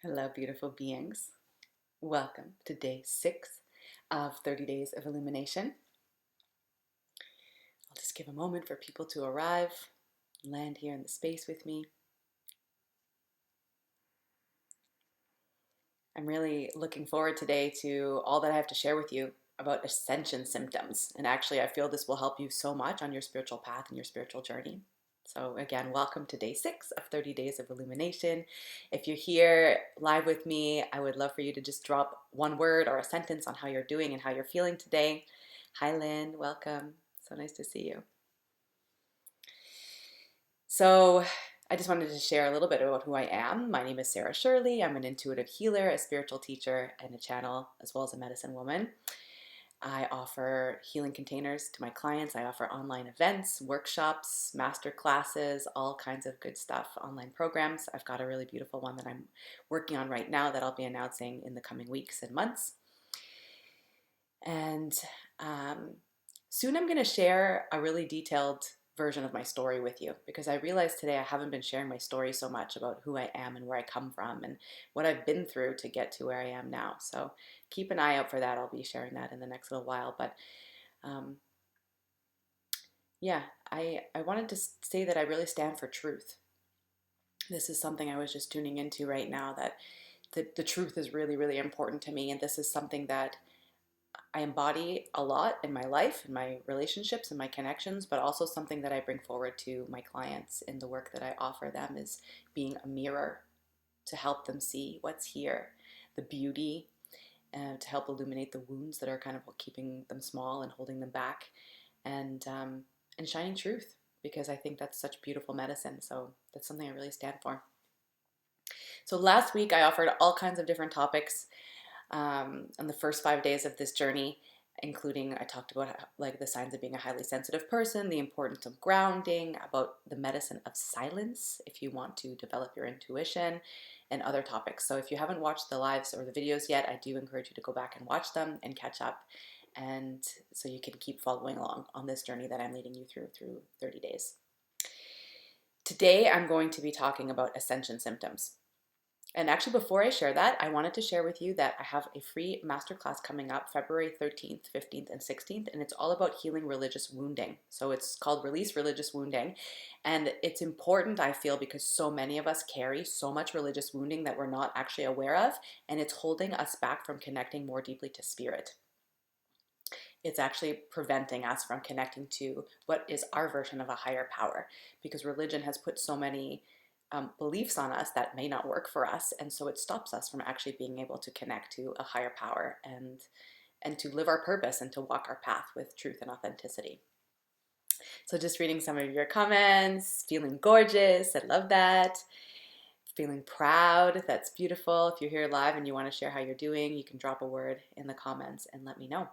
Hello, beautiful beings. Welcome to day 6 of 30 Days of Illumination. I'll just give a moment for people to arrive and land here in the space with me. I'm really looking forward today to all that I have to share with you about ascension symptoms. And actually, I feel this will help you so much on your spiritual path and your spiritual journey. So again, welcome to day 6 of 30 Days of Illumination. If you're here live with me, I would love for you to just drop one word or a sentence on how you're doing and how you're feeling today. Hi, Lynn. Welcome. So nice to see you. So I just wanted to share a little bit about who I am. My name is Sarah Shirley. I'm an intuitive healer, a spiritual teacher, and a channel, as well as a medicine woman. I offer healing containers to my clients. I offer online events, workshops, master classes, all kinds of good stuff, online programs. I've got a really beautiful one that I'm working on right now that I'll be announcing in the coming weeks and months. And soon I'm going to share a really detailed version of my story with you, because I realized today I haven't been sharing my story so much about who I am and where I come from and what I've been through to get to where I am now. So keep an eye out for that. I'll be sharing that in the next little while. But yeah, I wanted to say that I really stand for truth. This is something I was just tuning into right now, that the truth is really, really important to me. And this is something that I embody a lot in my life, in my relationships, and my connections, but also something that I bring forward to my clients in the work that I offer them is being a mirror to help them see what's here, the beauty, and to help illuminate the wounds that are kind of keeping them small and holding them back, and shining truth, because I think that's such beautiful medicine. So that's something I really stand for. So last week I offered all kinds of different topics on the first 5 days of this journey, including I talked about like the signs of being a highly sensitive person, the importance of grounding, about the medicine of silence if you want to develop your intuition, and other topics. So if you haven't watched the lives or the videos yet, I do encourage you to go back and watch them and catch up, and so you can keep following along on this journey that I'm leading you through 30 days. Today I'm going to be talking about ascension symptoms. And actually, before I share that, I wanted to share with you that I have a free masterclass coming up February 13th, 15th, and 16th, and it's all about healing religious wounding. So it's called Release Religious Wounding. And it's important, I feel, because so many of us carry so much religious wounding that we're not actually aware of, and it's holding us back from connecting more deeply to spirit. It's actually preventing us from connecting to what is our version of a higher power, because religion has put so many beliefs on us that may not work for us, and so it stops us from actually being able to connect to a higher power and to live our purpose and to walk our path with truth and authenticity. So just reading some of your comments, feeling gorgeous, I love that. Feeling proud, that's beautiful. If you're here live and you want to share how you're doing, you can drop a word in the comments and let me know.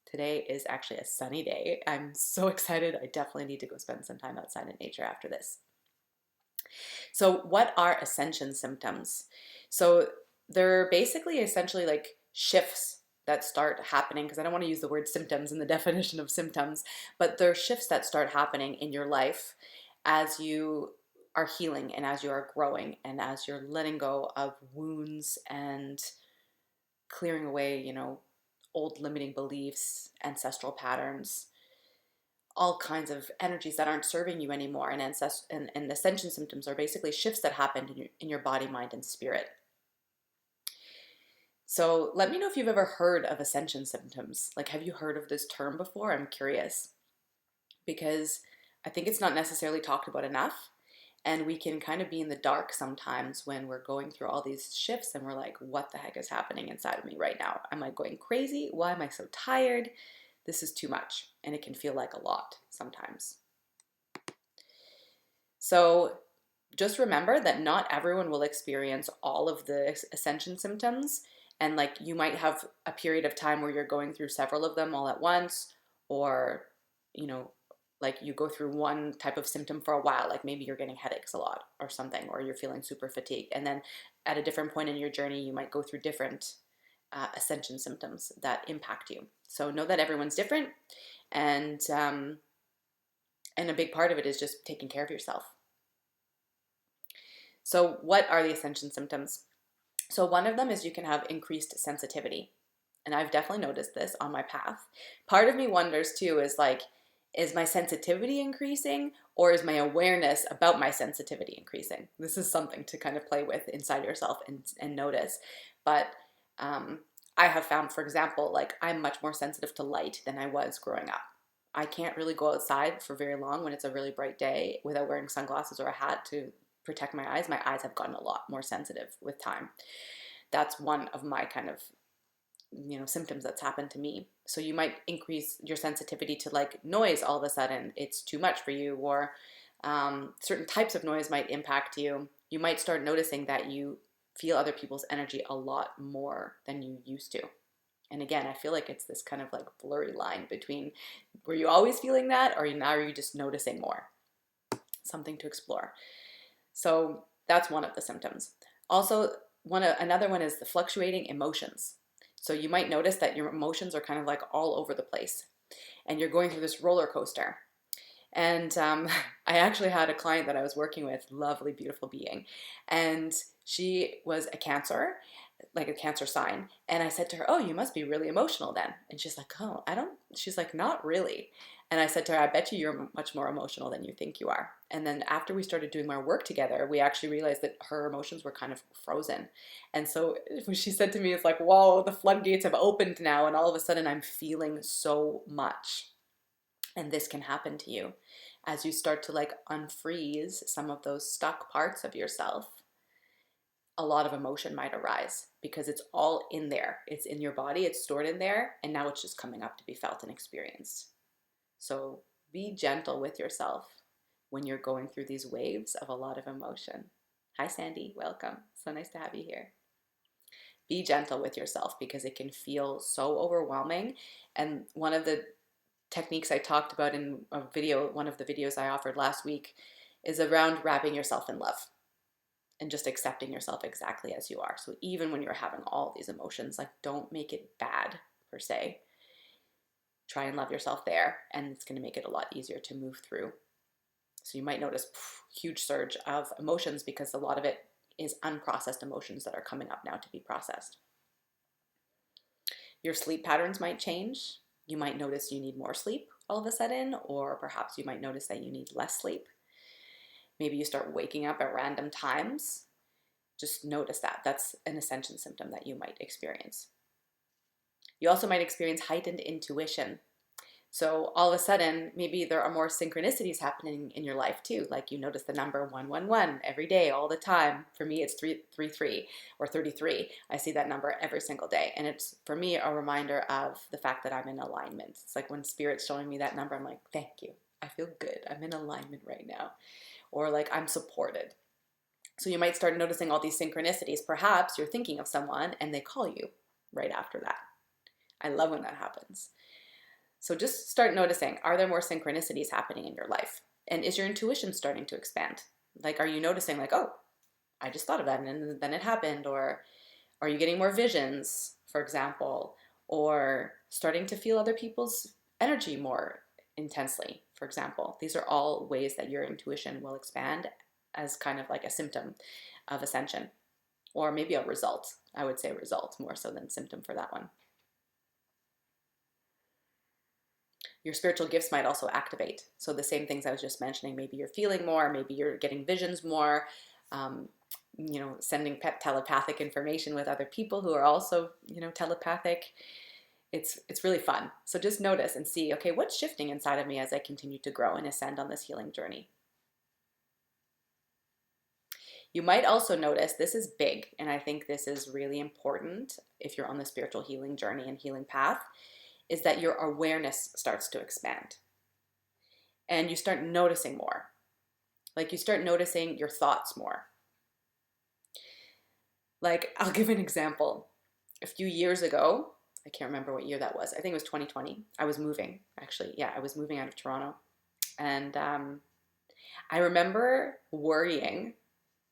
Today is actually a sunny day. I'm so excited. I definitely need to go spend some time outside in nature after this. So what are ascension symptoms? So they're basically essentially like shifts that start happening, because I don't want to use the word symptoms in the definition of symptoms, but they're shifts that start happening in your life as you are healing and as you are growing and as you're letting go of wounds and clearing away, old limiting beliefs, ancestral patterns, all kinds of energies that aren't serving you anymore. And ascension symptoms are basically shifts that happen in your body, mind, and spirit. So let me know if you've ever heard of ascension symptoms. Like, have you heard of this term before? I'm curious, because I think it's not necessarily talked about enough. And we can kind of be in the dark sometimes when we're going through all these shifts and we're like, what the heck is happening inside of me right now? Am I going crazy? Why am I so tired? This is too much, and it can feel like a lot sometimes. So just remember that not everyone will experience all of the ascension symptoms, and like you might have a period of time where you're going through several of them all at once, or like you go through one type of symptom for a while, like maybe you're getting headaches a lot or something, or you're feeling super fatigued, and then at a different point in your journey you might go through different ascension symptoms that impact you. So know that everyone's different, and a big part of it is just taking care of yourself. So what are the ascension symptoms? So one of them is you can have increased sensitivity. And I've definitely noticed this on my path. Part of me wonders too, is like, is my sensitivity increasing, or is my awareness about my sensitivity increasing? This is something to kind of play with inside yourself and notice. But I have found, for example, like I'm much more sensitive to light than I was growing up. I can't really go outside for very long when it's a really bright day without wearing sunglasses or a hat to protect my eyes. My eyes have gotten a lot more sensitive with time. That's one of my kind of symptoms that's happened to me. So you might increase your sensitivity to like noise. All of a sudden it's too much for you, or certain types of noise might impact you. You might start noticing that you feel other people's energy a lot more than you used to. And again, I feel like it's this kind of like blurry line between, were you always feeling that, or now are you just noticing more? Something to explore. So that's one of the symptoms. Also, another one is the fluctuating emotions. So you might notice that your emotions are kind of like all over the place, and you're going through this roller coaster. And I actually had a client that I was working with, lovely, beautiful being, and she was a Cancer, like a Cancer sign. And I said to her, "Oh, you must be really emotional then." And she's like, "Oh, I don't." She's like, "Not really." And I said to her, "I bet you're much more emotional than you think you are." And then after we started doing our work together, we actually realized that her emotions were kind of frozen. And so when she said to me, it's like, whoa, the floodgates have opened now, and all of a sudden I'm feeling so much. And this can happen to you as you start to like unfreeze some of those stuck parts of yourself. A lot of emotion might arise because it's all in there. It's in your body, it's stored in there, and now it's just coming up to be felt and experienced. So be gentle with yourself when you're going through these waves of a lot of emotion. Hi, Sandy. Welcome. So nice to have you here. Be gentle with yourself because it can feel so overwhelming. And one of the techniques I talked about in a video, one of the videos I offered last week, is around wrapping yourself in love and just accepting yourself exactly as you are. So even when you're having all these emotions, like don't make it bad per se. Try and love yourself there, and it's going to make it a lot easier to move through. So you might notice huge surge of emotions because a lot of it is unprocessed emotions that are coming up now to be processed. Your sleep patterns might change. You might notice you need more sleep all of a sudden, or perhaps you might notice that you need less sleep. Maybe you start waking up at random times. Just notice that. That's an Ascension symptom that you might experience. You also might experience heightened intuition. So all of a sudden, maybe there are more synchronicities happening in your life too. Like you notice the number 111 every day, all the time. For me, it's 333 or 33. I see that number every single day. And it's, for me, a reminder of the fact that I'm in alignment. It's like when Spirit's showing me that number, I'm like, thank you. I feel good. I'm in alignment right now. Or like I'm supported. So you might start noticing all these synchronicities. Perhaps you're thinking of someone and they call you right after that. I love when that happens. So just start noticing, are there more synchronicities happening in your life? And is your intuition starting to expand? Like, are you noticing like, oh, I just thought of that and then it happened? Or are you getting more visions, for example? Or starting to feel other people's energy more intensely, for example? These are all ways that your intuition will expand as kind of like a symptom of Ascension. Or maybe a result. I would say result more so than symptom for that one. Your spiritual gifts might also activate. So the same things I was just mentioning, maybe you're feeling more, maybe you're getting visions more, sending telepathic information with other people who are also, telepathic. It's really fun. So just notice and see, okay, what's shifting inside of me as I continue to grow and ascend on this healing journey. You might also notice, this is big, and I think this is really important if you're on the spiritual healing journey and healing path, is that your awareness starts to expand. And you start noticing more. Like you start noticing your thoughts more. Like, I'll give an example. A few years ago, I can't remember what year that was. I think it was 2020. I was moving, actually. Yeah, I was moving out of Toronto. And I remember worrying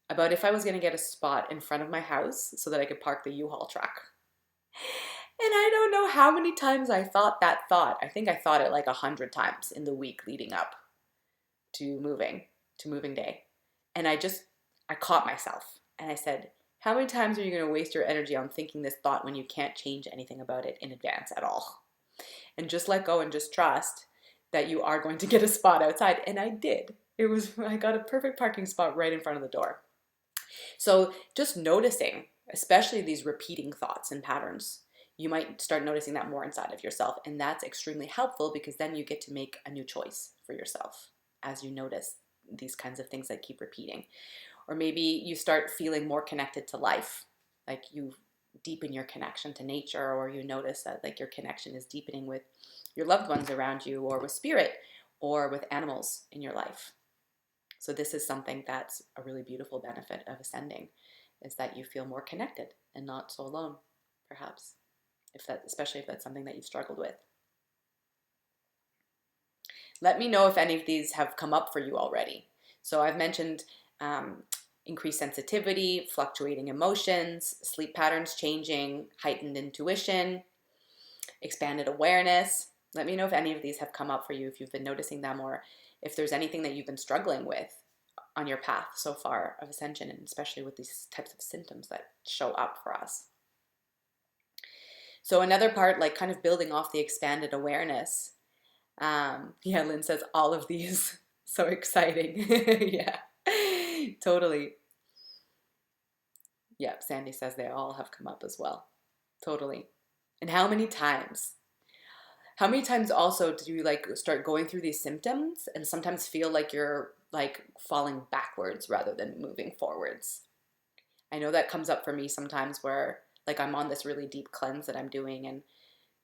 about if I was going to get a spot in front of my house so that I could park the U-Haul truck. And I don't know how many times I thought that thought. I think I thought it like 100 times in the week leading up to moving day. And I caught myself and I said, How many times are you going to waste your energy on thinking this thought when you can't change anything about it in advance at all? And just let go and just trust that you are going to get a spot outside. And I did. I got a perfect parking spot right in front of the door. So just noticing, especially these repeating thoughts and patterns, you might start noticing that more inside of yourself. And that's extremely helpful because then you get to make a new choice for yourself as you notice these kinds of things that keep repeating. Or maybe you start feeling more connected to life, like you deepen your connection to nature, or you notice that like your connection is deepening with your loved ones around you, or with spirit, or with animals in your life. So this is something that's a really beautiful benefit of ascending, is that you feel more connected and not so alone, perhaps, especially if that's something that you've struggled with. Let me know if any of these have come up for you already. So I've mentioned increased sensitivity, fluctuating emotions, sleep patterns changing, heightened intuition, expanded awareness. Let me know if any of these have come up for you, if you've been noticing them, or if there's anything that you've been struggling with on your path so far of ascension, and especially with these types of symptoms that show up for us. So another part, like kind of building off the expanded awareness. Yeah, Lynn says all of these. So exciting. Yeah, totally. Yeah, Sandy says they all have come up as well. Totally. And how many times? How many times also do you like start going through these symptoms and sometimes feel like you're like falling backwards rather than moving forwards? I know that comes up for me sometimes where like I'm on this really deep cleanse that I'm doing and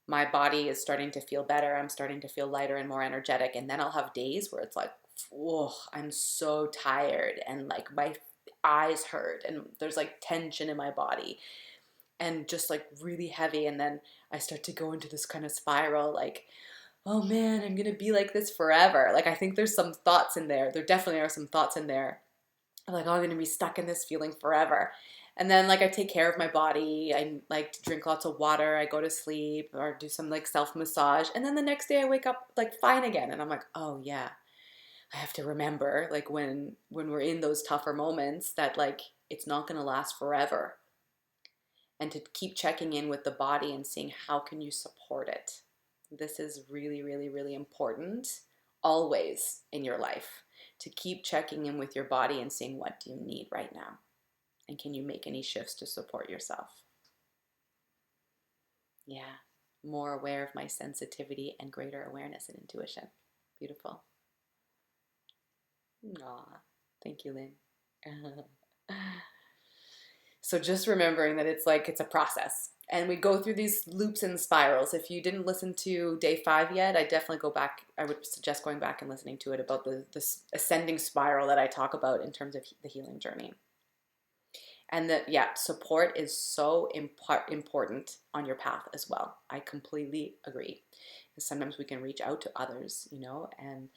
my body is starting to feel better. I'm starting to feel lighter and more energetic. And then I'll have days where it's like, oh, I'm so tired and like my eyes hurt and there's like tension in my body and just like really heavy. And then I start to go into this kind of spiral like, oh man, I'm going to be like this forever. Like I think there's some thoughts in there. There definitely are some thoughts in there. I'm like, oh, I'm going to be stuck in this feeling forever. And then like I take care of my body. I like to drink lots of water. I go to sleep or do some like self-massage. And then the next day I wake up like fine again. And I'm like, oh yeah, I have to remember like when we're in those tougher moments that like it's not going to last forever. And to keep checking in with the body and seeing how can you support it. This is really, really, really important always in your life, to keep checking in with your body and seeing what do you need right now. And can you make any shifts to support yourself? Yeah, more aware of my sensitivity and greater awareness and intuition. Beautiful. Aw, thank you, Lynn. So just remembering that it's a process. And we go through these loops and spirals. If you didn't listen to day 5 yet, I definitely go back. I would suggest going back and listening to it about this ascending spiral that I talk about in terms of the healing journey. And that, yeah, support is so important on your path as well. I completely agree. Because sometimes we can reach out to others, and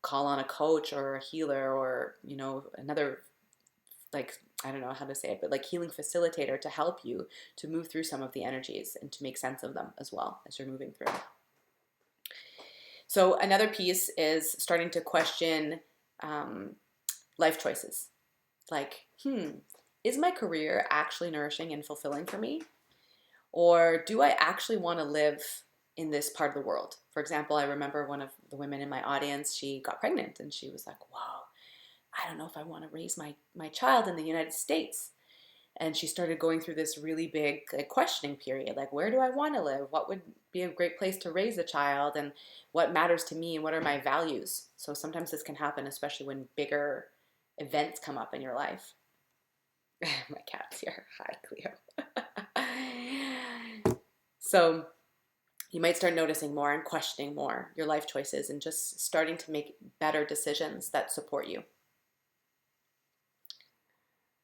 call on a coach or a healer or, another, like, I don't know how to say it, but like healing facilitator to help you to move through some of the energies and to make sense of them as well as you're moving through. So another piece is starting to question life choices. Like, is my career actually nourishing and fulfilling for me? Or do I actually want to live in this part of the world? For example, I remember one of the women in my audience, she got pregnant and she was like, whoa, I don't know if I want to raise my child in the United States. And she started going through this really big questioning period. Like, where do I want to live? What would be a great place to raise a child? And what matters to me? And what are my values? So sometimes this can happen, especially when bigger events come up in your life. My cat's here. Hi, Cleo. So you might start noticing more and questioning more your life choices and just starting to make better decisions that support you.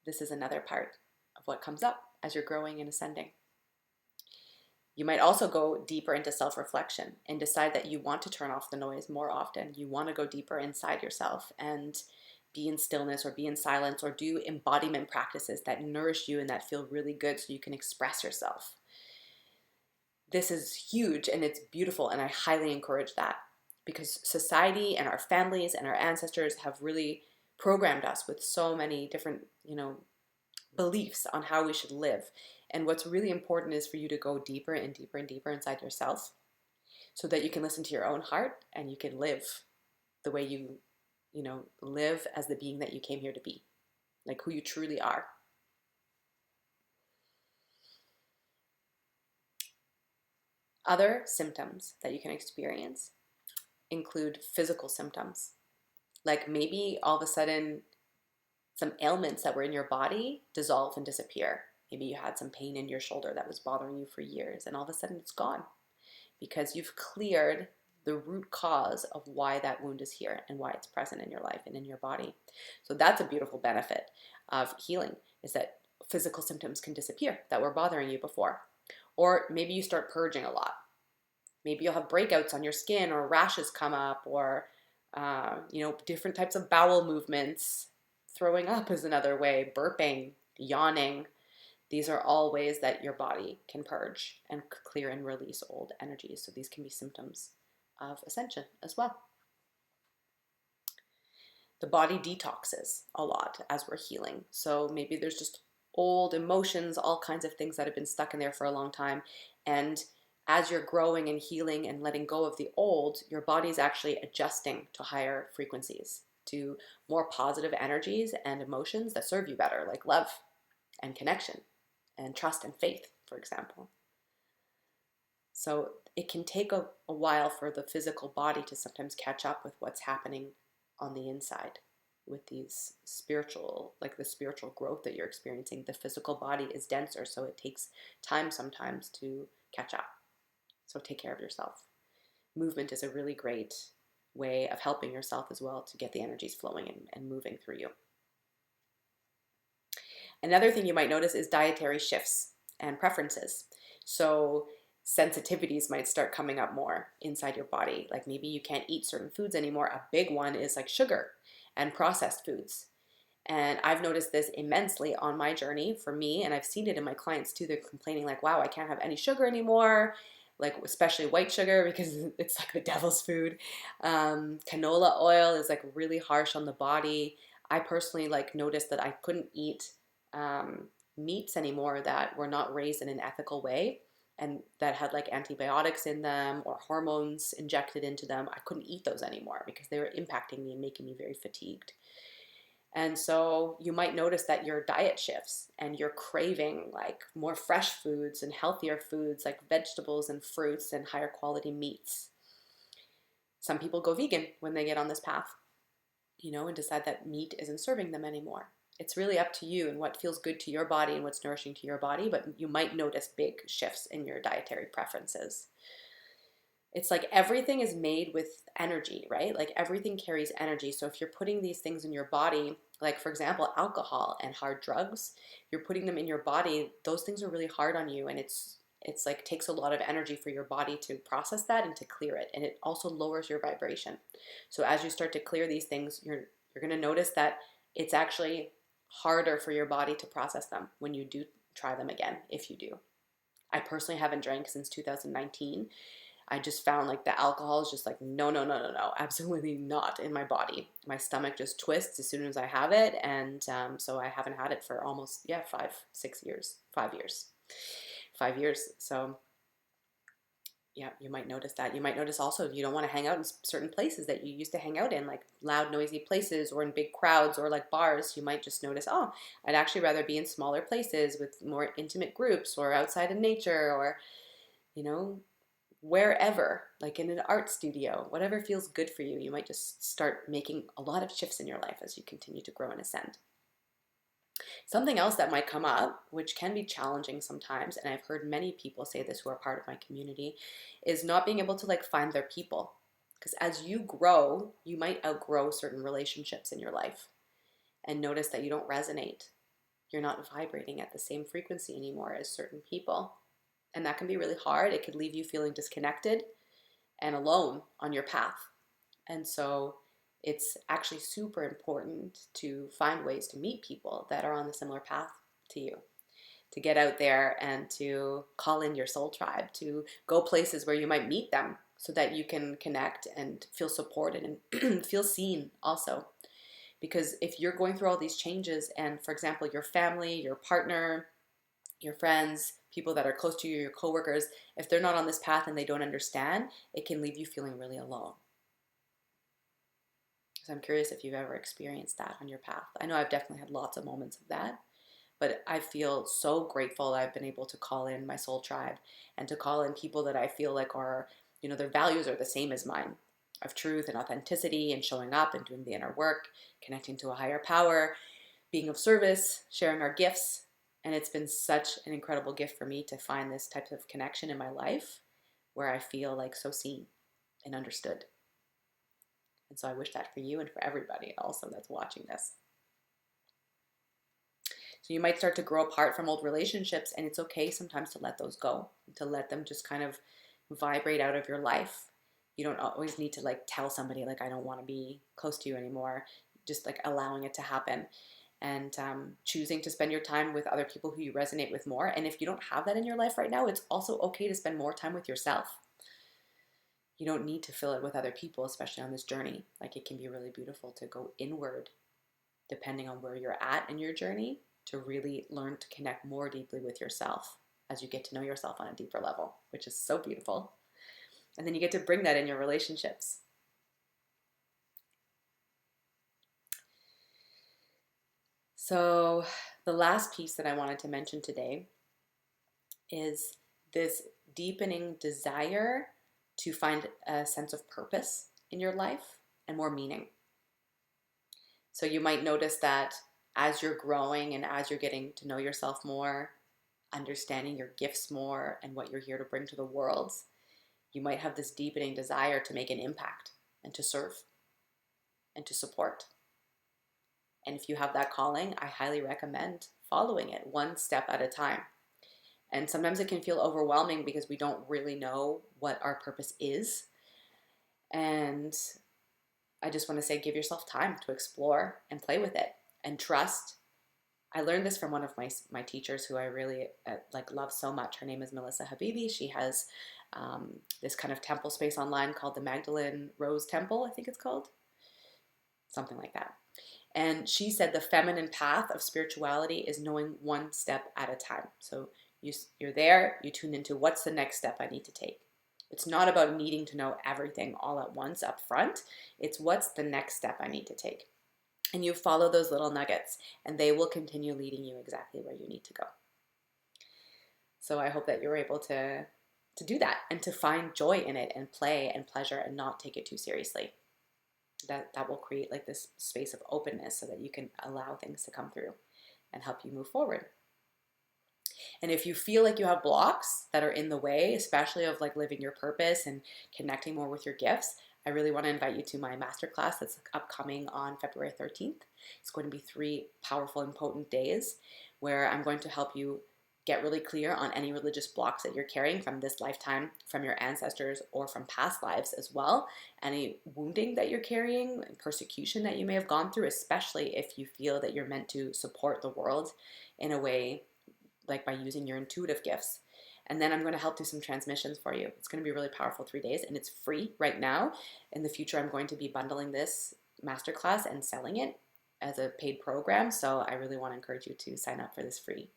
This is another part of what comes up as you're growing and ascending. You might also go deeper into self-reflection and decide that you want to turn off the noise more often. You want to go deeper inside yourself and be in stillness or be in silence or do embodiment practices that nourish you and that feel really good so you can express yourself. This is huge and it's beautiful, and I highly encourage that because society and our families and our ancestors have really programmed us with so many different, beliefs on how we should live. And what's really important is for you to go deeper and deeper and deeper inside yourself so that you can listen to your own heart and you can live the way you know, live as the being that you came here to be, like who you truly are. Other symptoms that you can experience include physical symptoms. Like maybe all of a sudden some ailments that were in your body dissolve and disappear. Maybe you had some pain in your shoulder that was bothering you for years, and all of a sudden it's gone because you've cleared the root cause of why that wound is here and why it's present in your life and in your body. So that's a beautiful benefit of healing, is that physical symptoms can disappear that were bothering you before. Or maybe you start purging a lot. Maybe you'll have breakouts on your skin, or rashes come up, or different types of bowel movements. Throwing up is another way, burping, yawning. These are all ways that your body can purge and clear and release old energies. So these can be symptoms of ascension as well. The body detoxes a lot as we're healing. So maybe there's just old emotions, all kinds of things that have been stuck in there for a long time. And as you're growing and healing and letting go of the old, your body's actually adjusting to higher frequencies, to more positive energies and emotions that serve you better, like love and connection and trust and faith, for example. So it can take a while for the physical body to sometimes catch up with what's happening on the inside with these spiritual, like the spiritual growth that you're experiencing. The physical body is denser, so it takes time sometimes to catch up. So take care of yourself. Movement is a really great way of helping yourself as well to get the energies flowing and moving through you. Another thing you might notice is dietary shifts and preferences. So sensitivities might start coming up more inside your body. Like maybe you can't eat certain foods anymore. A big one is like sugar and processed foods. And I've noticed this immensely on my journey for me, and I've seen it in my clients too. They're complaining like, wow, I can't have any sugar anymore, like especially white sugar because it's like the devil's food. Canola oil is like really harsh on the body. I personally like noticed that I couldn't eat meats anymore that were not raised in an ethical way and that had like antibiotics in them or hormones injected into them. I couldn't eat those anymore because they were impacting me and making me very fatigued. And so you might notice that your diet shifts and you're craving like more fresh foods and healthier foods like vegetables and fruits and higher quality meats. Some people go vegan when they get on this path, and decide that meat isn't serving them anymore. It's really up to you and what feels good to your body and what's nourishing to your body, but you might notice big shifts in your dietary preferences. It's like everything is made with energy, right? Like everything carries energy. So if you're putting these things in your body, like for example, alcohol and hard drugs, you're putting them in your body, those things are really hard on you, and it's like takes a lot of energy for your body to process that and to clear it. And it also lowers your vibration. So as you start to clear these things, you're going to notice that it's actually harder for your body to process them when you do try them again, if you do. I personally haven't drank since 2019. I just found like the alcohol is just like, no, absolutely not in my body. My stomach just twists as soon as I have it. And so I haven't had it for almost, 5 years. So yeah, you might notice that. You might notice also if you don't want to hang out in certain places that you used to hang out in, like loud, noisy places or in big crowds or like bars, you might just notice, oh, I'd actually rather be in smaller places with more intimate groups or outside in nature or, wherever, like in an art studio, whatever feels good for you. You might just start making a lot of shifts in your life as you continue to grow and ascend. Something else that might come up, which can be challenging sometimes, and I've heard many people say this who are part of my community, is not being able to like find their people. Because as you grow, you might outgrow certain relationships in your life and notice that you don't resonate. You're not vibrating at the same frequency anymore as certain people. And that can be really hard. It could leave you feeling disconnected and alone on your path. And so it's actually super important to find ways to meet people that are on the similar path to you, to get out there and to call in your soul tribe, to go places where you might meet them so that you can connect and feel supported and feel seen also. Because if you're going through all these changes and, for example, your family, your partner, your friends, people that are close to you, your coworkers, if they're not on this path and they don't understand, it can leave you feeling really alone. So I'm curious if you've ever experienced that on your path. I know I've definitely had lots of moments of that, but I feel so grateful that I've been able to call in my soul tribe and to call in people that I feel like are, their values are the same as mine, of truth and authenticity and showing up and doing the inner work, connecting to a higher power, being of service, sharing our gifts. And it's been such an incredible gift for me to find this type of connection in my life where I feel like so seen and understood. And so I wish that for you and for everybody also that's watching this. So you might start to grow apart from old relationships, and it's okay sometimes to let those go, to let them just kind of vibrate out of your life. You don't always need to like tell somebody like, I don't want to be close to you anymore. Just like allowing it to happen and choosing to spend your time with other people who you resonate with more. And if you don't have that in your life right now, it's also okay to spend more time with yourself. You don't need to fill it with other people, especially on this journey. Like it can be really beautiful to go inward, depending on where you're at in your journey, to really learn to connect more deeply with yourself as you get to know yourself on a deeper level, which is so beautiful. And then you get to bring that in your relationships. So the last piece that I wanted to mention today is this deepening desire to find a sense of purpose in your life and more meaning. So you might notice that as you're growing and as you're getting to know yourself more, understanding your gifts more and what you're here to bring to the world, you might have this deepening desire to make an impact and to serve and to support. And if you have that calling, I highly recommend following it one step at a time. And sometimes it can feel overwhelming because we don't really know what our purpose is. And I just want to say, give yourself time to explore and play with it and trust. I learned this from one of my teachers who I really love so much. Her name is Melissa Habibi. She has this kind of temple space online called the Magdalene Rose Temple, I think it's called. Something like that. And she said the feminine path of spirituality is knowing one step at a time. So you're there, you tune into what's the next step I need to take. It's not about needing to know everything all at once up front. It's what's the next step I need to take. And you follow those little nuggets and they will continue leading you exactly where you need to go. So I hope that you're able to do that and to find joy in it and play and pleasure and not take it too seriously. That will create like this space of openness so that you can allow things to come through and help you move forward. And if you feel like you have blocks that are in the way, especially of like living your purpose and connecting more with your gifts, I really want to invite you to my masterclass that's upcoming on February 13th. It's going to be 3 powerful and potent days where I'm going to help you get really clear on any religious blocks that you're carrying from this lifetime, from your ancestors, or from past lives as well. Any wounding that you're carrying, persecution that you may have gone through, especially if you feel that you're meant to support the world in a way like by using your intuitive gifts. And then I'm going to help do some transmissions for you. It's going to be a really powerful 3 days and it's free right now. In the future, I'm going to be bundling this masterclass and selling it as a paid program. So I really want to encourage you to sign up for this free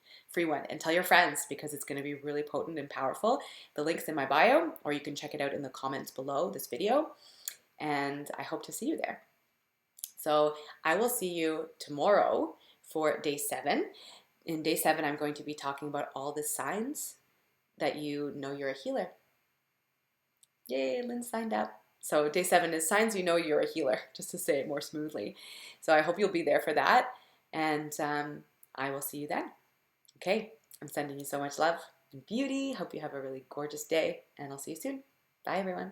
one and tell your friends because it's going to be really potent and powerful. The link's in my bio, or you can check it out in the comments below this video. And I hope to see you there. So I will see you tomorrow for day 7. In day 7, I'm going to be talking about all the signs that you know you're a healer. Yay, Lynn signed up. So day 7 is signs you know you're a healer, just to say it more smoothly. So I hope you'll be there for that. And I will see you then. Okay, I'm sending you so much love and beauty. Hope you have a really gorgeous day. And I'll see you soon. Bye, everyone.